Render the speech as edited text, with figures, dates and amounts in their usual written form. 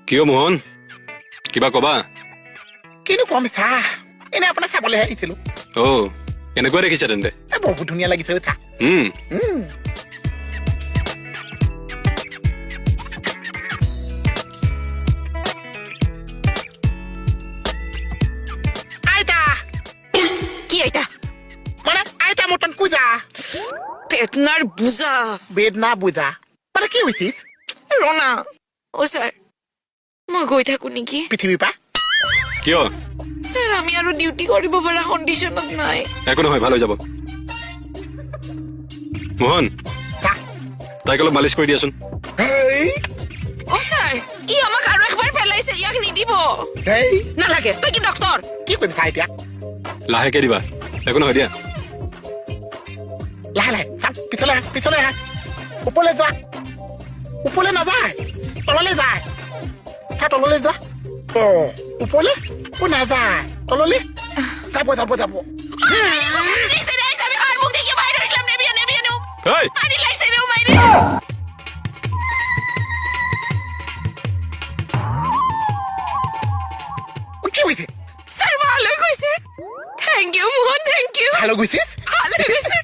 কিয় মোহন কিবা কবা কিনো কম চা এনে আপোনাক চাবলৈ আহিছিলো অ কেনেকুৱা দেখিছা তেন্তে বহুত ধুনীয়া লাগিছে চা আইতা কি এটা মানে আইতা মতন কুজা পেটনার বুজা বেদ না বুজা মানে কি হৈছিস রনা ও স্যার মই গৈ থাকো নেকি পৃথিৱীৰ পৰা কিয় স্যাৰ আমি আৰু ডিউটি কৰিব পৰা কণ্ডিশ্যনত নাই একো নহয় ভাল হৈ যাব মোহন চা তাইক অলপ মালিচ কৰি দিয়াচোন হেই ও স্যাৰ ই আমাক আৰু একবাৰ পেলাইছে ইয়াক নিদিব হেই নালাগে তই কি ডক্টৰ কি কৰিম চা এতিয়া লাহেকে দিবা একো নহয় দিয়া লাহে লাহে চা পিছলৈ আহ ওপৰলৈ যোৱা ওপৰলৈ নাযায় তললৈ যায় চা তললৈ যোৱা অ ওপৰলৈ ও নাযায় তললৈ যাব হেই কি হৈছে স্যার ভালো কইছে thank you Mohan thank you ভালো গৈছিস ভালো কইছে